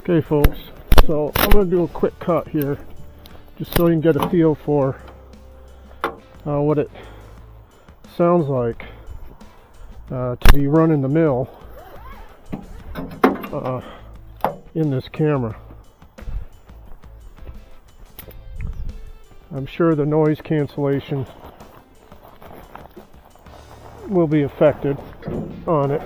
Okay folks, so I'm going to do a quick cut here just so you can get a feel for what it sounds like to be running the mill in this camera. I'm sure the noise cancellation will be affected on it.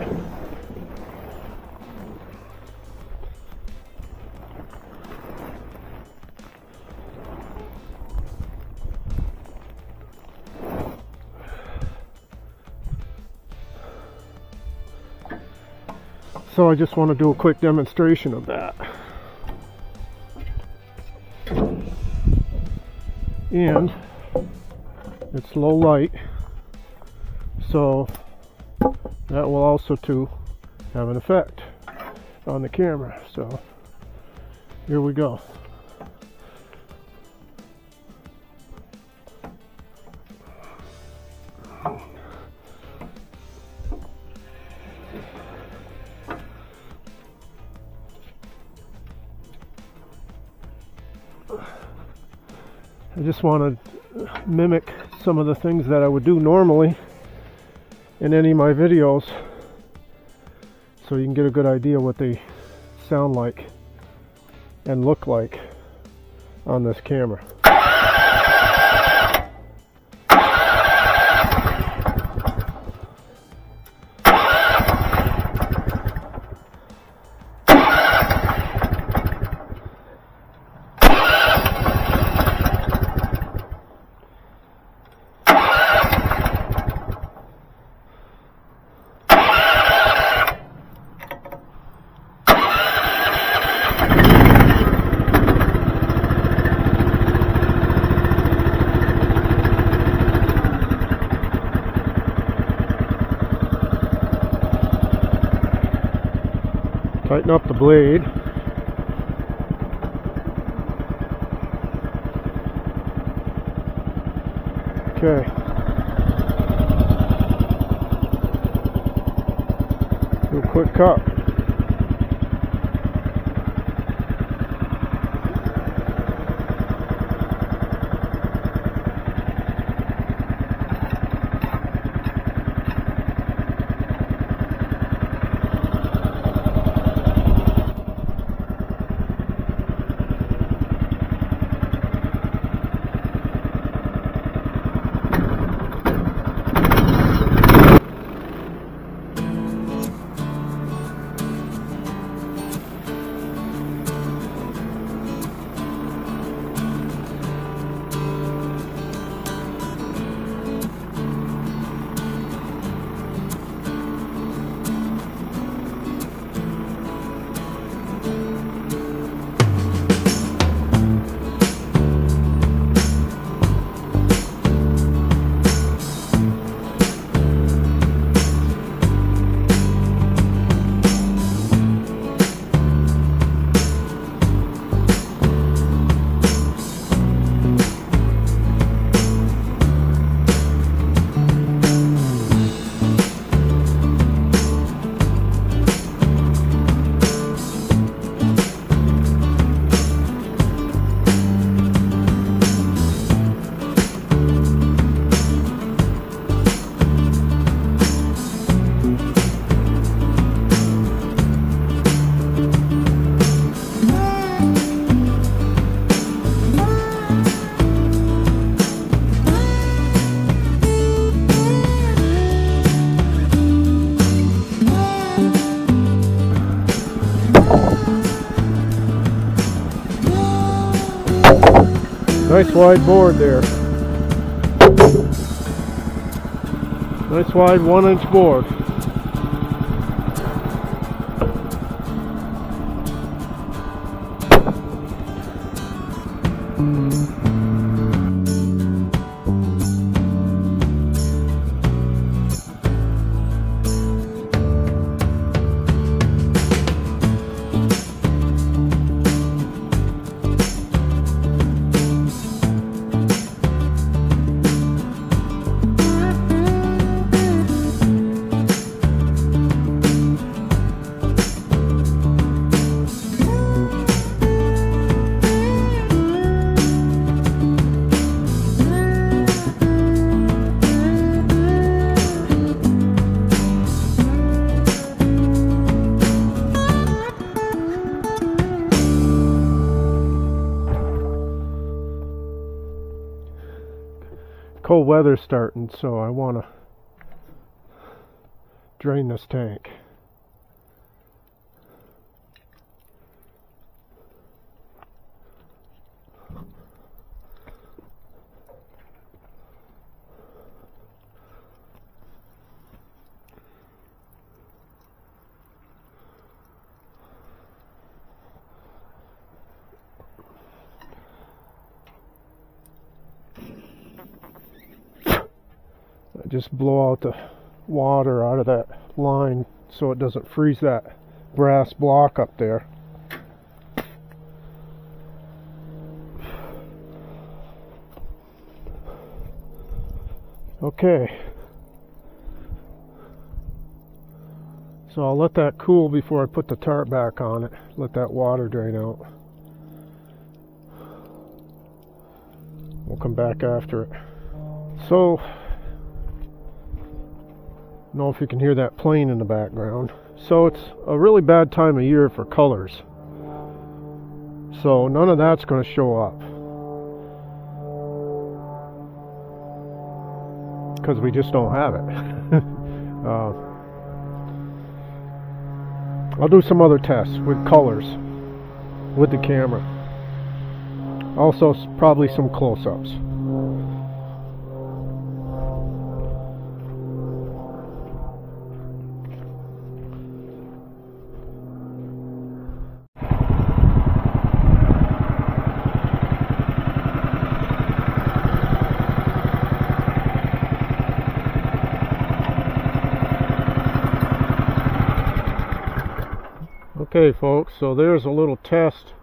So I just want to do a quick demonstration of that. And it's low light, so that will also too have an effect on the camera. So here we go. I just want to mimic some of the things that I would do normally in any of my videos, so you can get a good idea what they sound like and look like on this camera. Tighten up the blade. Okay. Do a quick cut. Nice wide board there. Nice wide 1-inch board. cold weather starting, so I want to drain this tank. Just blow out the water out of that line so it doesn't freeze that brass block up there. Okay, so I'll let that cool before I put the tarp back on it. Let that water drain out. We'll come back after it. So, I don't know if you can hear that plane in the background. So it's a really bad time of year for colors. So none of that's going to show up. Because we just don't have it. I'll do some other tests with colors with the camera. Also probably some close-ups. Okay folks, so there's a little test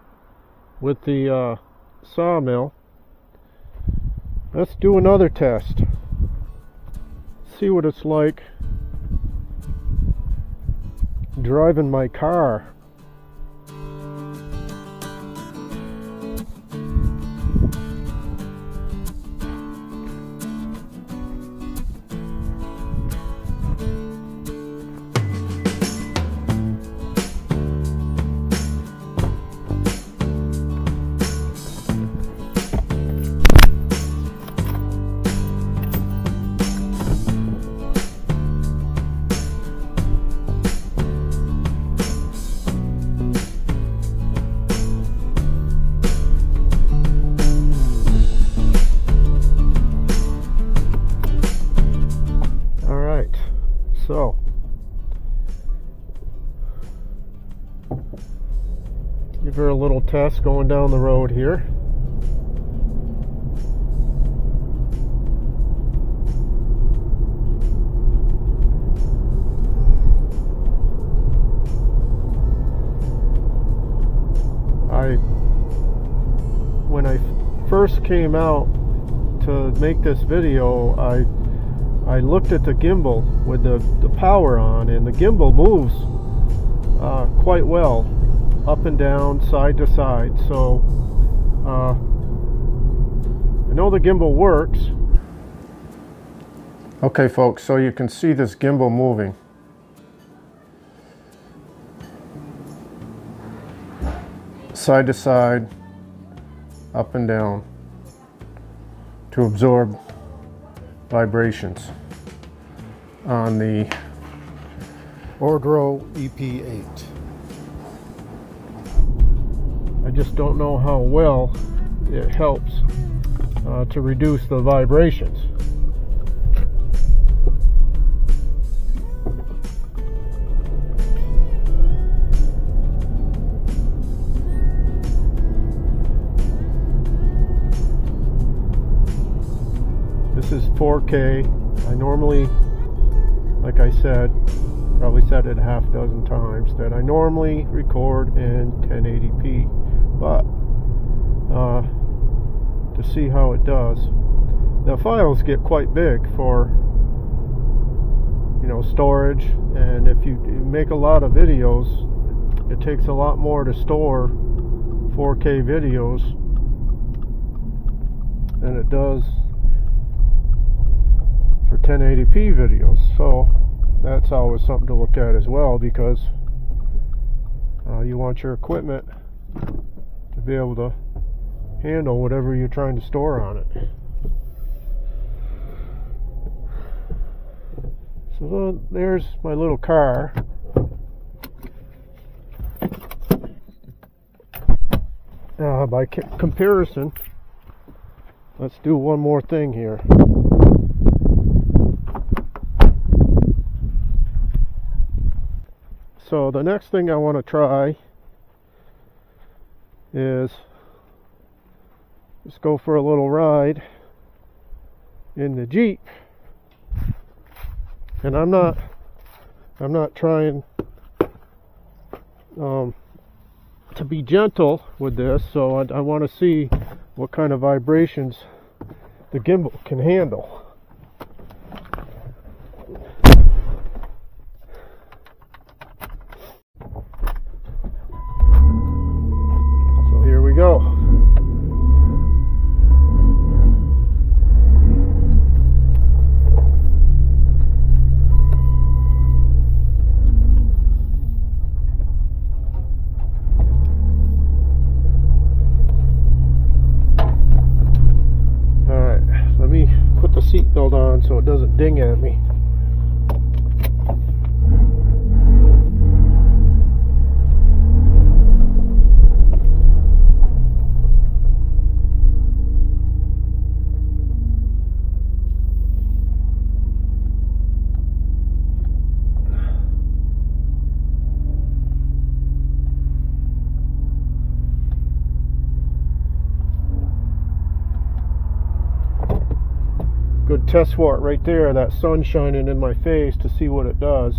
with the sawmill. Let's do another test. See what it's like driving my car. So, give her a little test going down the road here. When I first came out to make this video, I looked at the gimbal with the power on, and the gimbal moves quite well, up and down, side to side. So I know the gimbal works. Okay folks, so you can see this gimbal moving. Side to side, up and down, to absorb vibrations on the ORDRO EP8. I just don't know how well it helps to reduce the vibrations. This is 4K. I normally, like I said, probably said it a half dozen times, that I normally record in 1080p, but to see how it does, the files get quite big for, you know, storage, and if you make a lot of videos, it takes a lot more to store 4K videos than it does for 1080p videos. So that's always something to look at as well, because you want your equipment to be able to handle whatever you're trying to store on it. So there's my little car. By comparison, let's do one more thing here. So the next thing I want to try is just go for a little ride in the Jeep. And I'm not trying to be gentle with this, so I want to see what kind of vibrations the gimbal can handle. So here we go. Seatbelt on so it doesn't ding at me. Good test for it right there, that sun shining in my face, to see what it does.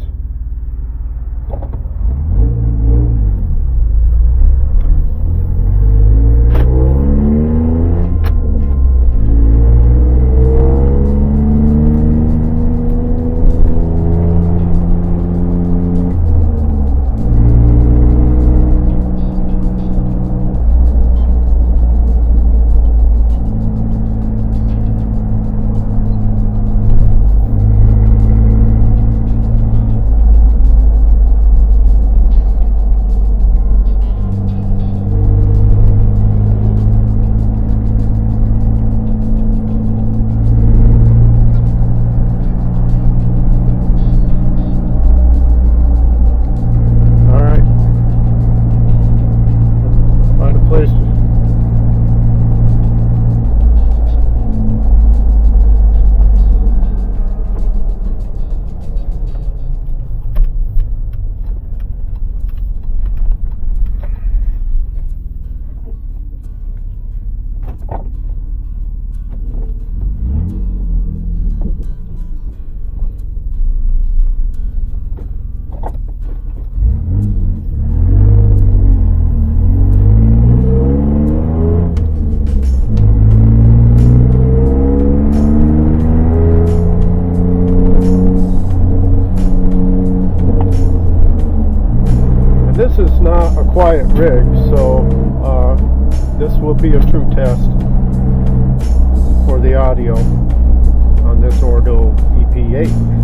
This is not a quiet rig, so this will be a true test for the audio on this ORDRO EP8.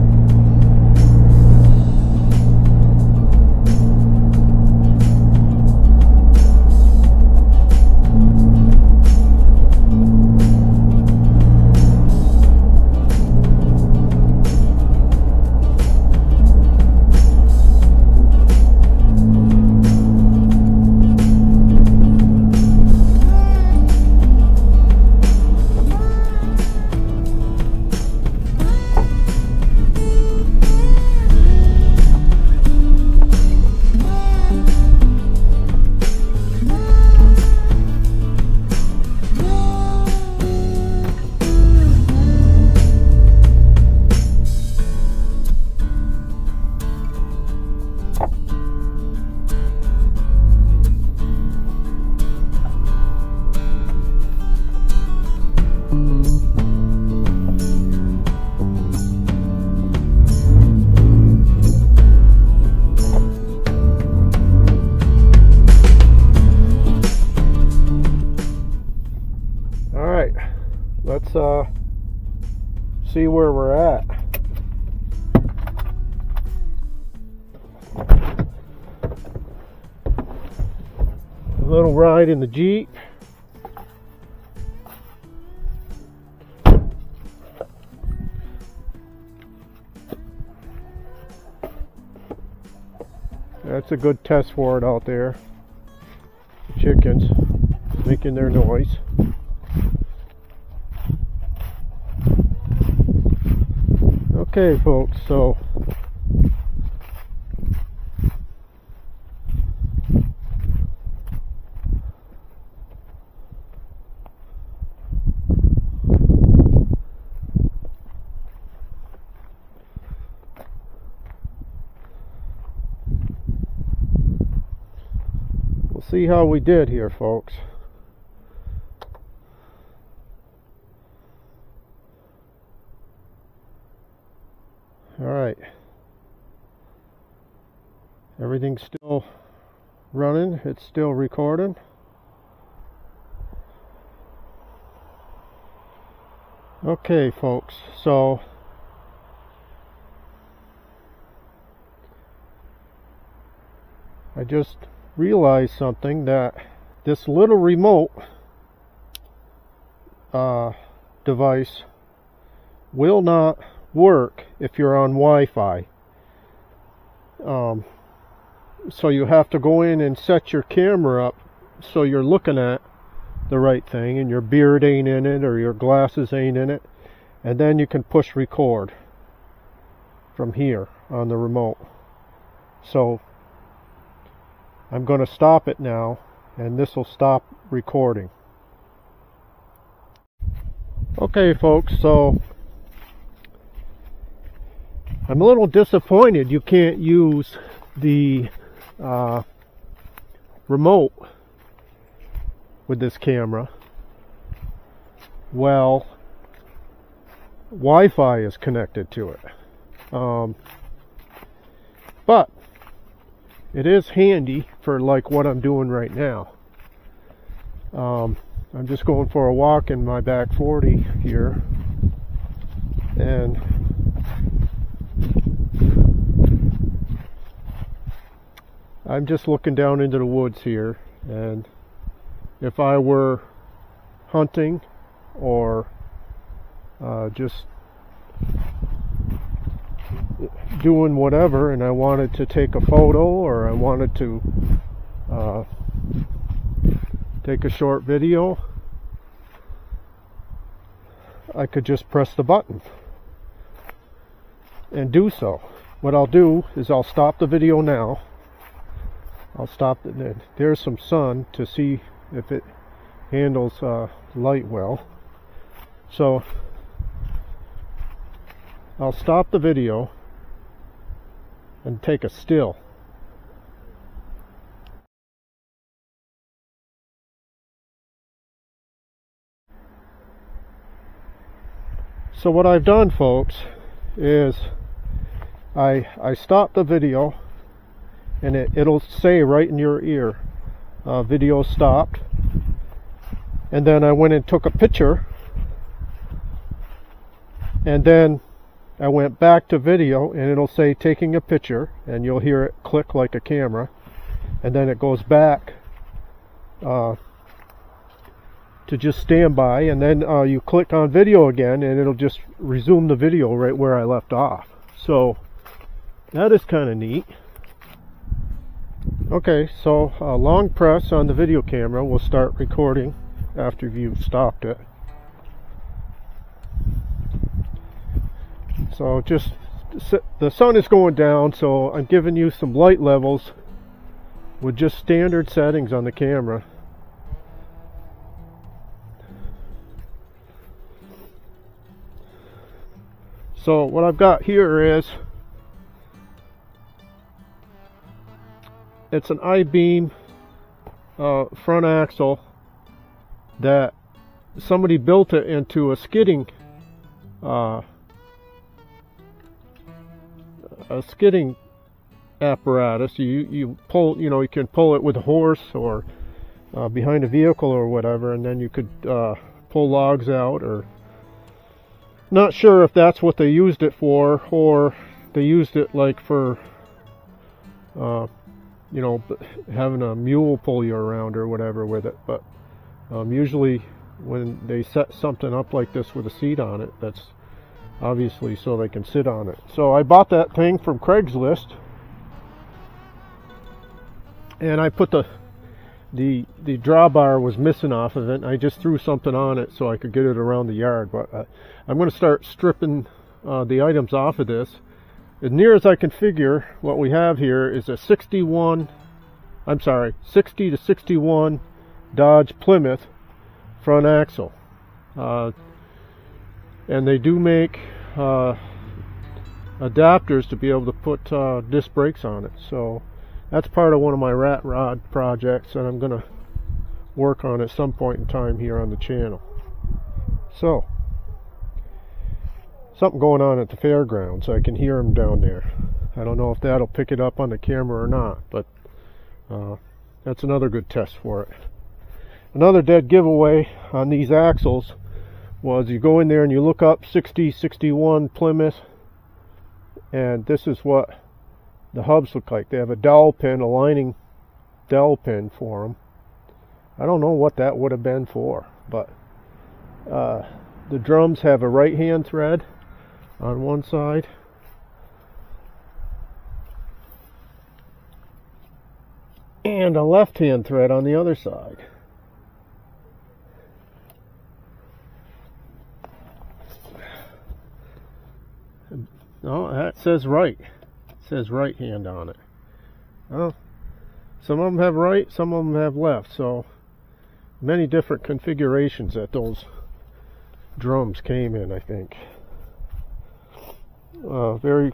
Let's see where we're at. A little ride in the Jeep. That's a good test for it out there. Chickens making their noise. Okay, folks, so we'll see how we did here, folks. Alright, everything's still running, it's still recording. Okay, folks, so I just realized something, that this little remote device will not work if you're on Wi-Fi. So you have to go in and set your camera up so you're looking at the right thing and your beard ain't in it or your glasses ain't in it, and then you can push record from here on the remote. So I'm going to stop it now, and this will stop recording. Okay, folks, so I'm a little disappointed you can't use the remote with this camera. Well, Wi-Fi is connected to it. But it is handy for like what I'm doing right now. I'm just going for a walk in my back 40 here, and I'm just looking down into the woods here, and if I were hunting or just doing whatever and I wanted to take a photo, or I wanted to take a short video, I could just press the button and do so. What I'll do is I'll stop the video now. I'll stop it. There's some sun to see if it handles light well. So I'll stop the video and take a still. So what I've done, folks, is I stopped the video, and it'll say right in your ear, video stopped. And then I went and took a picture, and then I went back to video, and it'll say taking a picture, and you'll hear it click like a camera, and then it goes back to just standby, and then you click on video again, and it'll just resume the video right where I left off. So that is kind of neat. Okay, so a long press on the video camera will start recording after you've stopped it. So just, the sun is going down, so I'm giving you some light levels with just standard settings on the camera. So what I've got here is, it's an I-beam front axle that somebody built it into a skidding apparatus. You pull, you can pull it with a horse or behind a vehicle or whatever, and then you could pull logs out. Or not sure if that's what they used it for, or they used it like for having a mule pull you around or whatever with it. But usually when they set something up like this with a seat on it, that's obviously so they can sit on it. So I bought that thing from Craigslist, and I put the drawbar was missing off of it, and I just threw something on it so I could get it around the yard. But I'm going to start stripping the items off of this. As near as I can figure, what we have here is a 60 to 61 Dodge Plymouth front axle. And they do make adapters to be able to put disc brakes on it. So that's part of one of my rat rod projects that I'm going to work on at some point in time here on the channel. So, something going on at the fairgrounds. I can hear them down there. I don't know if that'll pick it up on the camera or not, but that's another good test for it. Another dead giveaway on these axles was you go in there and you look up 6061 Plymouth, and this is what the hubs look like. They have a dowel pin, a lining dowel pin for them. I don't know what that would have been for, but the drums have a right hand thread on one side and a left hand thread on the other side. No, that says right. It says right hand on it. Well, some of them have right, some of them have left, so many different configurations that those drums came in, I think. Very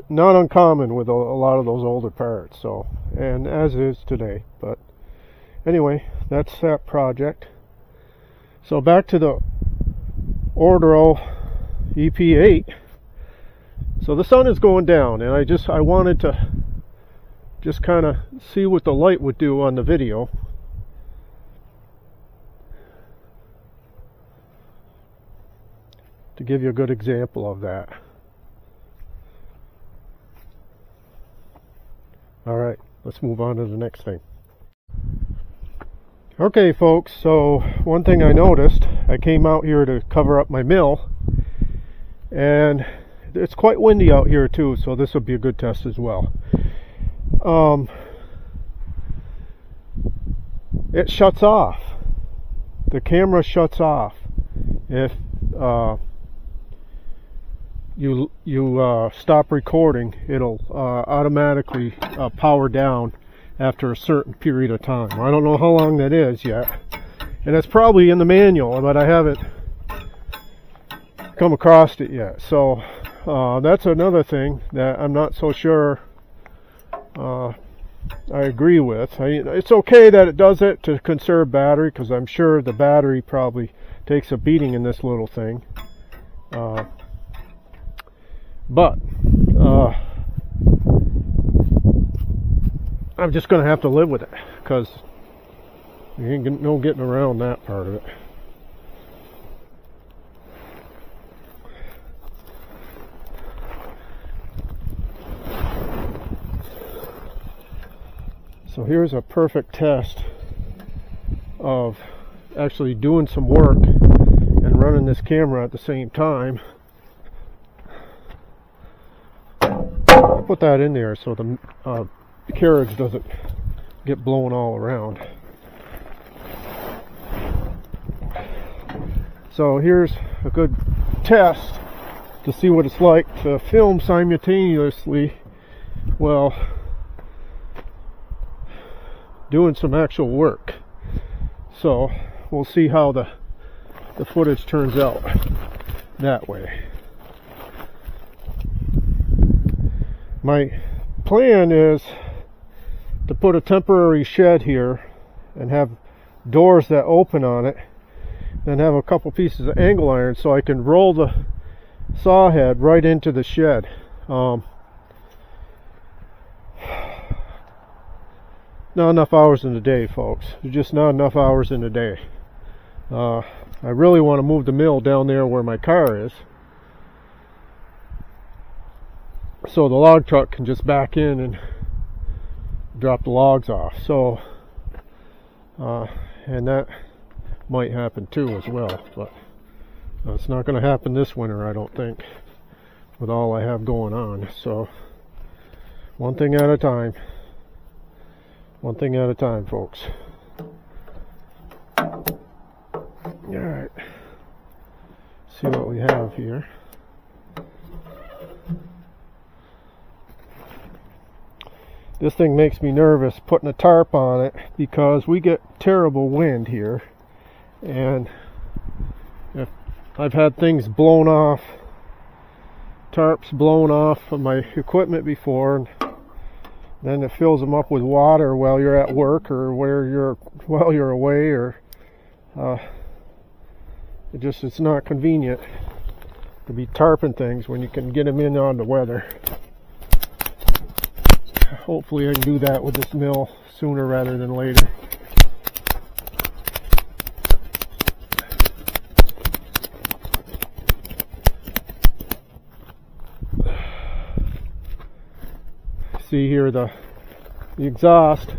not uncommon with a lot of those older parts, so, and as is today. But anyway, that's that project. So back to the ORDRO EP8. So the sun is going down, and I wanted to just kind of see what the light would do on the video. To give you a good example of that. Alright, let's move on to the next thing. Okay folks, so one thing I noticed, I came out here to cover up my mill, and it's quite windy out here too, so this will be a good test as well. It shuts off. The camera shuts off if you stop recording. It'll automatically power down after a certain period of time. I don't know how long that is yet, and it's probably in the manual, but I haven't come across it yet. So that's another thing that I'm not so sure I agree with. It's okay that it does it to conserve battery, because I'm sure the battery probably takes a beating in this little thing. But I'm just going to have to live with it, because you ain't no getting around that part of it. So here's a perfect test of actually doing some work and running this camera at the same time. I'll put that in there so the carriage doesn't get blown all around. So here's a good test to see what it's like to film simultaneously while doing some actual work. So we'll see how the footage turns out that way. My plan is to put a temporary shed here and have doors that open on it, then have a couple pieces of angle iron so I can roll the saw head right into the shed. Not enough hours in the day, folks. There's just not enough hours in the day. I really want to move the mill down there where my car is, so the log truck can just back in and drop the logs off. So and that might happen too as well, but it's not going to happen this winter, I don't think, with all I have going on. So one thing at a time. One thing at a time, folks. Alright. See what we have here. This thing makes me nervous putting a tarp on it because we get terrible wind here, and if I've had things blown off, tarps blown off of my equipment before, and then it fills them up with water while you're at work or while you're away, or it's not convenient to be tarping things when you can get them in on the weather. Hopefully I can do that with this mill sooner rather than later. See here the exhaust.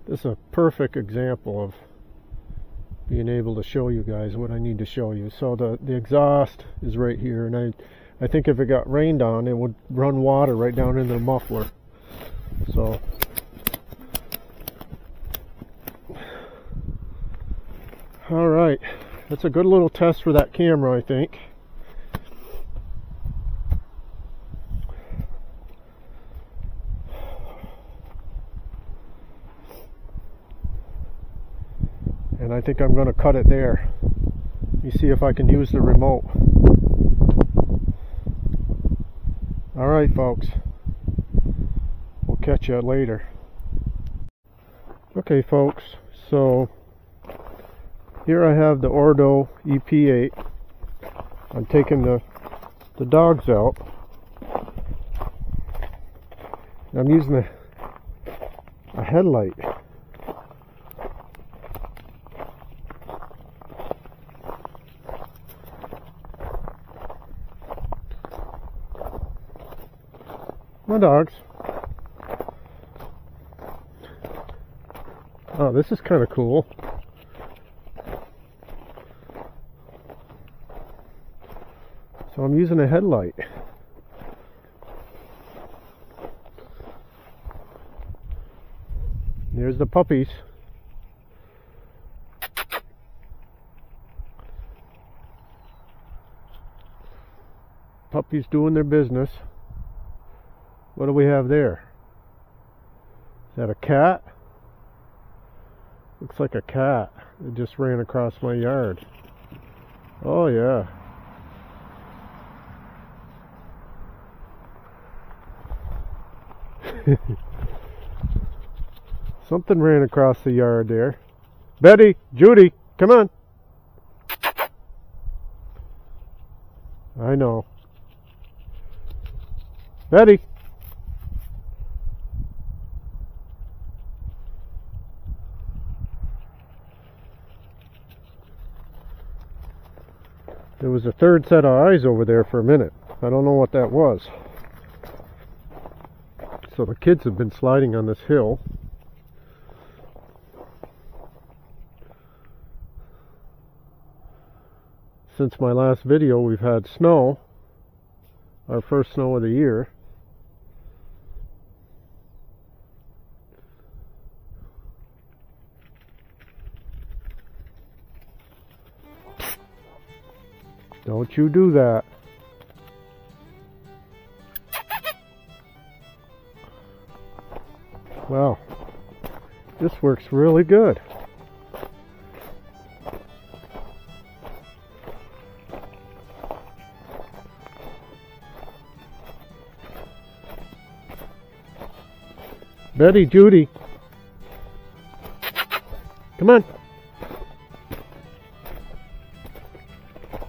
This is a perfect example of being able to show you guys what I need to show you. So the exhaust is right here, and I think if it got rained on, it would run water right down into the muffler. So alright, that's a good little test for that camera, I think. And I think I'm going to cut it there. Let me see if I can use the remote. Alright, folks. We'll catch you later. Okay, folks. So here I have the ORDRO EP8. I'm taking the dogs out. I'm using a headlight. My dogs. Oh, this is kind of cool. So I'm using a headlight. There's the puppies. Puppies doing their business. What do we have there? Is that a cat? Looks like a cat. It just ran across my yard. Oh yeah. Something ran across the yard there. Betty, Judy, come on. I know. Betty. There was a third set of eyes over there for a minute. I don't know what that was. So the kids have been sliding on this hill. Since my last video, we've had snow. Our first snow of the year. Don't you do that. Wow, this works really good. Betty, Judy, come on.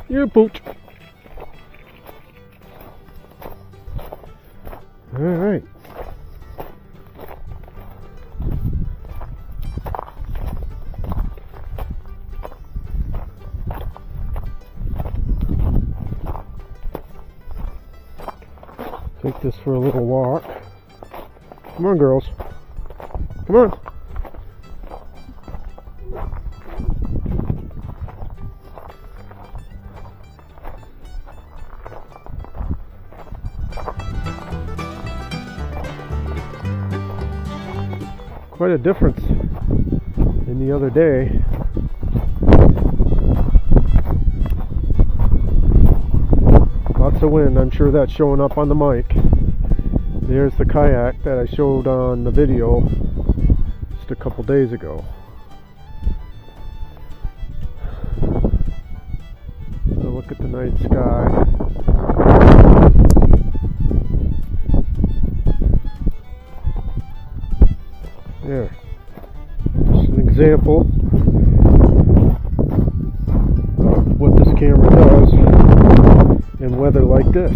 You're a pooch. All right. Take this for a little walk. Come on, girls. Come on. quite a difference in the other day. Lots of wind. I'm sure that's showing up on the mic. There's the kayak that I showed on the video just a couple days ago. So look at the night sky. There. Just an example of what this camera does in weather like this.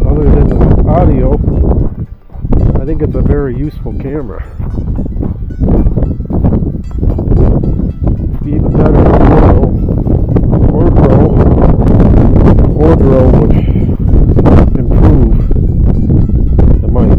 Other than the audio, I think it's a very useful camera. Even better than ORDRO would improve the mic.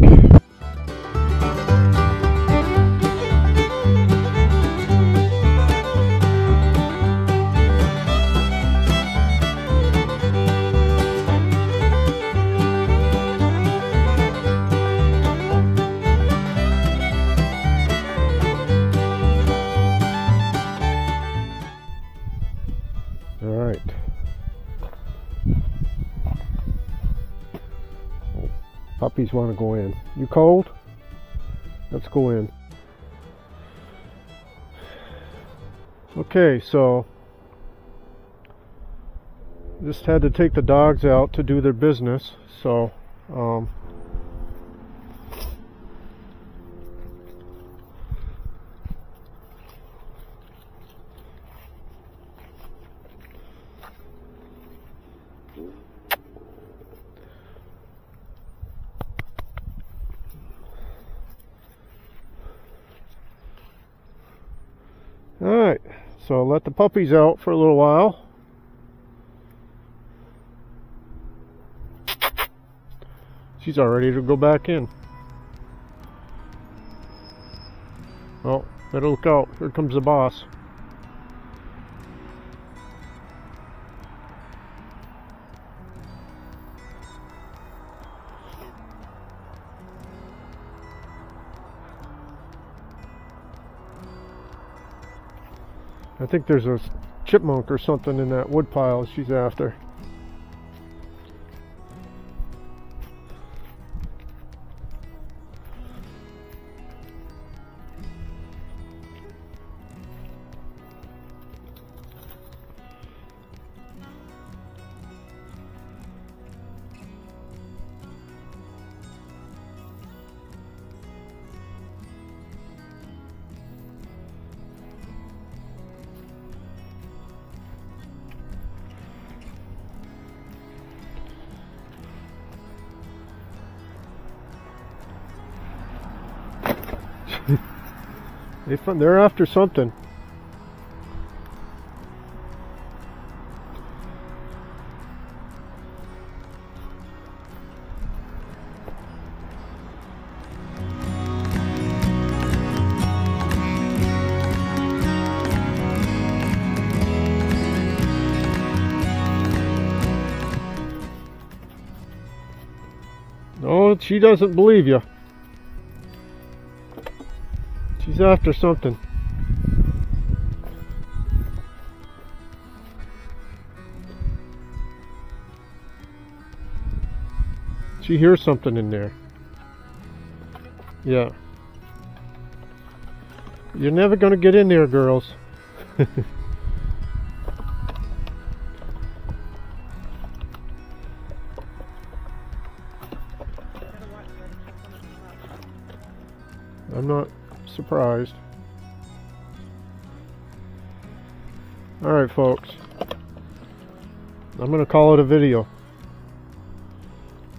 Alright. Puppies want to go in. You cold? Let's go in. Okay, so just had to take the dogs out to do their business, so alright, so let the puppies out for a little while. She's all ready to go back in. Oh, better look out. Here comes the boss. I think there's a chipmunk or something in that wood pile she's after. They're after something. No, she doesn't believe you. She's after something. She hears something in there. Yeah. You're never gonna get in there, girls. I'm not surprised. Alright, folks. I'm going to call it a video.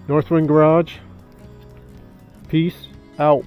Northwind Garage. Peace out.